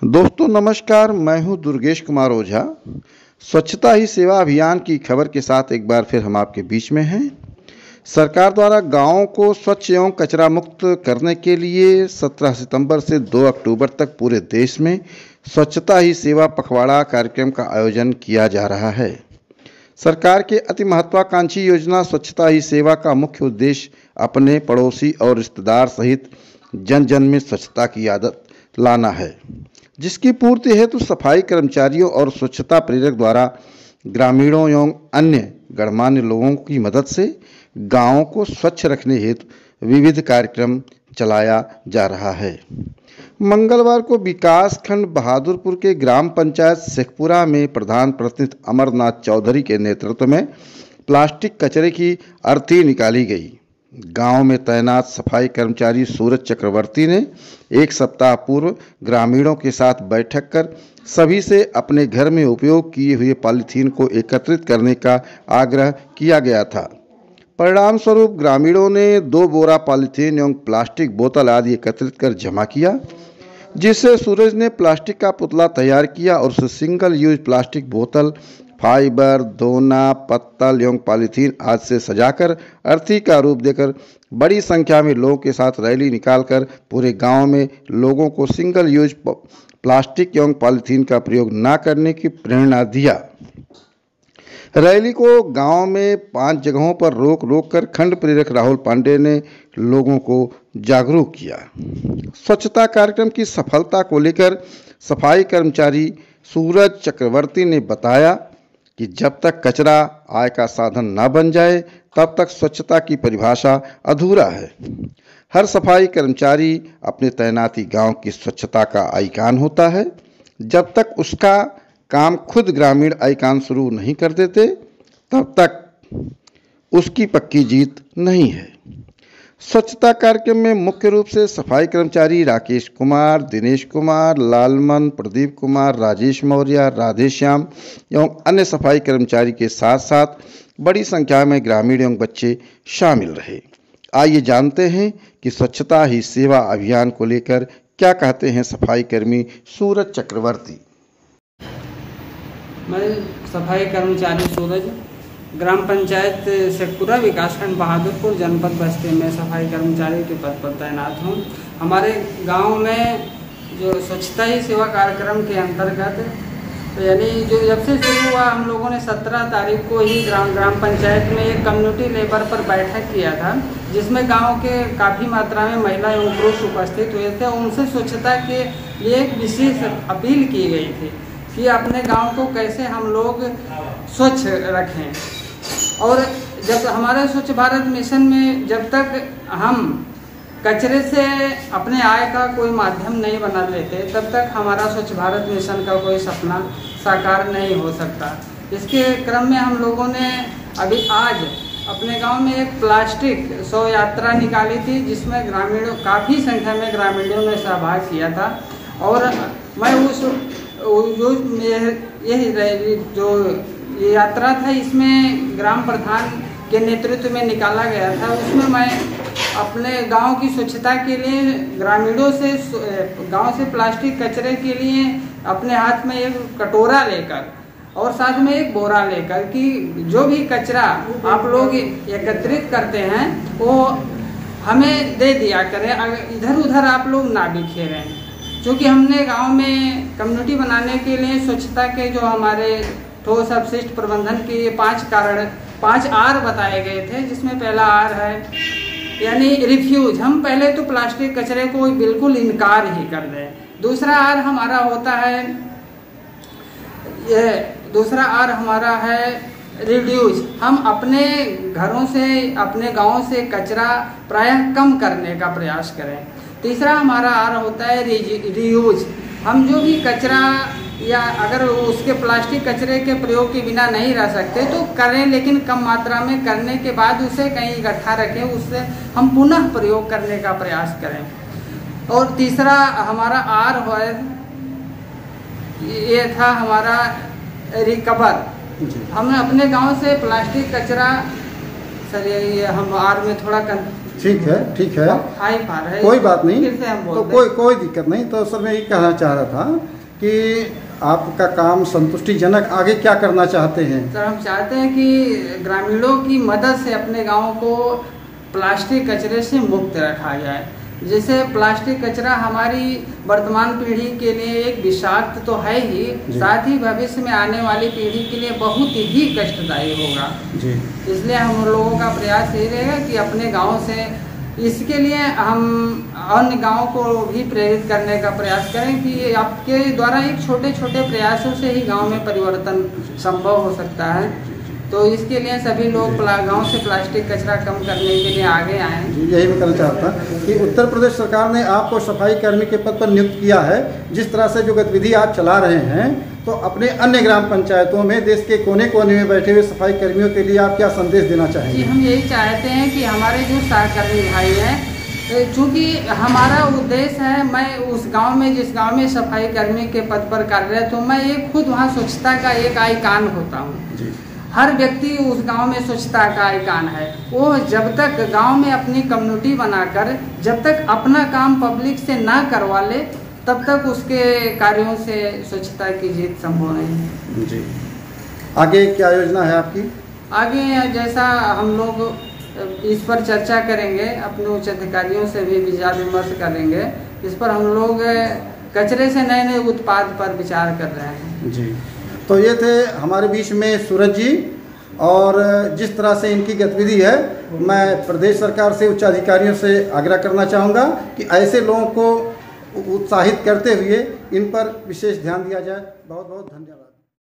दोस्तों नमस्कार, मैं हूं दुर्गेश कुमार ओझा। स्वच्छता ही सेवा अभियान की खबर के साथ एक बार फिर हम आपके बीच में हैं। सरकार द्वारा गांवों को स्वच्छ एवं कचरा मुक्त करने के लिए 17 सितंबर से 2 अक्टूबर तक पूरे देश में स्वच्छता ही सेवा पखवाड़ा कार्यक्रम का आयोजन किया जा रहा है। सरकार के अति महत्वाकांक्षी योजना स्वच्छता ही सेवा का मुख्य उद्देश्य अपने पड़ोसी और रिश्तेदार सहित जन जन में स्वच्छता की आदत लाना है, जिसकी पूर्ति हेतु सफाई कर्मचारियों और स्वच्छता प्रेरक द्वारा ग्रामीणों एवं अन्य गणमान्य लोगों की मदद से गांवों को स्वच्छ रखने हेतु विविध कार्यक्रम चलाया जा रहा है। मंगलवार को विकास खंड बहादुरपुर के ग्राम पंचायत शेखपुरा में प्रधान प्रतिनिधि अमरनाथ चौधरी के नेतृत्व में प्लास्टिक कचरे की अर्थी निकाली गई। गांव में तैनात सफाई कर्मचारी सूरज चक्रवर्ती ने एक सप्ताह पूर्व ग्रामीणों के साथ बैठक कर सभी से अपने घर में उपयोग किए हुए पॉलीथीन को एकत्रित करने का आग्रह किया गया था। परिणाम स्वरूप ग्रामीणों ने 2 बोरा पॉलीथीन एवं प्लास्टिक बोतल आदि एकत्रित कर जमा किया, जिससे सूरज ने प्लास्टिक का पुतला तैयार किया और उसे सिंगल यूज प्लास्टिक बोतल, फाइबर, दोना, पत्तल एवं पॉलीथीन आदि से सजाकर अर्थी का रूप देकर बड़ी संख्या में लोगों के साथ रैली निकालकर पूरे गांव में लोगों को सिंगल यूज प्लास्टिक एवं पॉलीथीन का प्रयोग न करने की प्रेरणा दिया। रैली को गांव में 5 जगहों पर रोक कर खंड प्रेरक राहुल पांडे ने लोगों को जागरूक किया। स्वच्छता कार्यक्रम की सफलता को लेकर सफाई कर्मचारी सूरज चक्रवर्ती ने बताया कि जब तक कचरा आय का साधन न बन जाए तब तक स्वच्छता की परिभाषा अधूरा है। हर सफाई कर्मचारी अपने तैनाती गांव की स्वच्छता का आइकान होता है। जब तक उसका काम खुद ग्रामीण आइकान शुरू नहीं कर देते तब तक उसकी पक्की जीत नहीं है। स्वच्छता कार्यक्रम में मुख्य रूप से सफाई कर्मचारी राकेश कुमार, दिनेश कुमार, लालमन, प्रदीप कुमार, राजेश मौर्य, राधेश्याम एवं अन्य सफाई कर्मचारी के साथ साथ बड़ी संख्या में ग्रामीण एवं बच्चे शामिल रहे। आइए जानते हैं कि स्वच्छता ही सेवा अभियान को लेकर क्या कहते हैं सफाई कर्मी सूरज चक्रवर्ती। मैं सफाई कर्मचारी सूरज, ग्राम पंचायत शेखपुरा, विकासखंड बहादुरपुर, जनपद बस्ती में सफाई कर्मचारी के पद पर तैनात हूँ। हमारे गांव में जो स्वच्छता ही सेवा कार्यक्रम के अंतर्गत यानी जो जब से शुरू हुआ, हम लोगों ने 17 तारीख को ही ग्राम पंचायत में एक कम्युनिटी लेवल पर बैठक किया था, जिसमें गांव के काफ़ी मात्रा में महिला एवं पुरुष उपस्थित हुए थे। उनसे स्वच्छता के लिए एक विशेष अपील की गई थी कि अपने गांव को कैसे हम लोग स्वच्छ रखें। और जब हमारे स्वच्छ भारत मिशन में जब तक हम कचरे से अपने आय का कोई माध्यम नहीं बना लेते तब तक हमारा स्वच्छ भारत मिशन का कोई सपना साकार नहीं हो सकता। इसके क्रम में हम लोगों ने अभी आज अपने गांव में एक प्लास्टिक शव यात्रा निकाली थी, जिसमें ग्रामीणों काफ़ी संख्या में ग्रामीणों ने सहभाग किया था। और मैं जो ये यात्रा था, इसमें ग्राम प्रधान के नेतृत्व में निकाला गया था। उसमें मैं अपने गांव की स्वच्छता के लिए ग्रामीणों से गांव से प्लास्टिक कचरे के लिए अपने हाथ में एक कटोरा लेकर और साथ में एक बोरा लेकर कि जो भी कचरा आप लोग एकत्रित करते हैं वो हमें दे दिया करें, इधर उधर आप लोग ना बिखेरें। क्योंकि हमने गांव में कम्युनिटी बनाने के लिए स्वच्छता के जो हमारे ठोस अपशिष्ट प्रबंधन के 5 आर बताए गए थे, जिसमें पहला आर है यानी रिफ्यूज। हम पहले तो प्लास्टिक कचरे को बिल्कुल इनकार ही कर दें। दूसरा आर हमारा है रिड्यूस। हम अपने घरों से, अपने गांवों से कचरा प्रायः कम करने का प्रयास करें। तीसरा हमारा आर होता है रीयूज। हम जो भी कचरा या अगर उसके प्लास्टिक कचरे के प्रयोग के बिना नहीं रह सकते तो करें, लेकिन कम मात्रा में करने के बाद उसे कहीं इकट्ठा रखें, उससे हम पुनः प्रयोग करने का प्रयास करें। और तीसरा हमारा आर है, ये था हमारा रिकवर। हमने अपने गांव से प्लास्टिक कचरा, सर ये हम आर में थोड़ा ठीक है, हाई फार है, कोई बात नहीं, फिर से हम तो कोई दिक्कत नहीं। तो सर मैं ये कहना चाह रहा था कि आपका काम संतुष्टिजनक, आगे क्या करना चाहते हैं? सर, हम चाहते हैं कि ग्रामीणों की मदद से अपने गांव को प्लास्टिक कचरे से मुक्त रखा जाए। जैसे प्लास्टिक कचरा हमारी वर्तमान पीढ़ी के लिए एक विषाक्त तो है ही, साथ ही भविष्य में आने वाली पीढ़ी के लिए बहुत ही कष्टदायी होगा जी। इसलिए हम लोगों का प्रयास यही रहेगा कि अपने गांव से, इसके लिए हम अन्य गांव को भी प्रेरित करने का प्रयास करें कि आपके द्वारा एक छोटे छोटे प्रयासों से ही गांव में परिवर्तन संभव हो सकता है। तो इसके लिए सभी लोग गांव से प्लास्टिक कचरा कम करने के लिए आगे आएँ। यही मैं कहना चाहता कि उत्तर प्रदेश सरकार ने आपको सफाई कर्मी के पद पर नियुक्त किया है। जिस तरह से जो गतिविधि आप चला रहे हैं, तो अपने अन्य ग्राम पंचायतों में, देश के कोने कोने में बैठे हुए सफाई कर्मियों के लिए आप क्या संदेश देना चाहेंगे? जी, हम यही चाहते हैं कि हमारे जो सहकर्मी भाई हैं, चूँकि हमारा उद्देश्य है, मैं उस गांव में, जिस गांव में सफाई कर्मी के पद पर कार्यरत हूँ, मैं एक खुद वहाँ स्वच्छता का एक आइकान होता हूँ। हर व्यक्ति उस गांव में स्वच्छता का आइकान है। वो जब तक गांव में अपनी कम्युनिटी बनाकर, जब तक अपना काम पब्लिक से ना करवा ले, तब तक उसके कार्यों से स्वच्छता की जीत संभव नहीं है जी। आगे क्या योजना है आपकी? आगे जैसा हम लोग इस पर चर्चा करेंगे, अपने उच्च अधिकारियों से भी विचार विमर्श करेंगे। इस पर हम लोग कचरे से नए नए उत्पाद पर विचार कर रहे हैं जी। तो ये थे हमारे बीच में सूरज जी, और जिस तरह से इनकी गतिविधि है, मैं प्रदेश सरकार से, उच्च अधिकारियों से आग्रह करना चाहूँगा कि ऐसे लोगों को उत्साहित करते हुए इन पर विशेष ध्यान दिया जाए। बहुत बहुत धन्यवाद।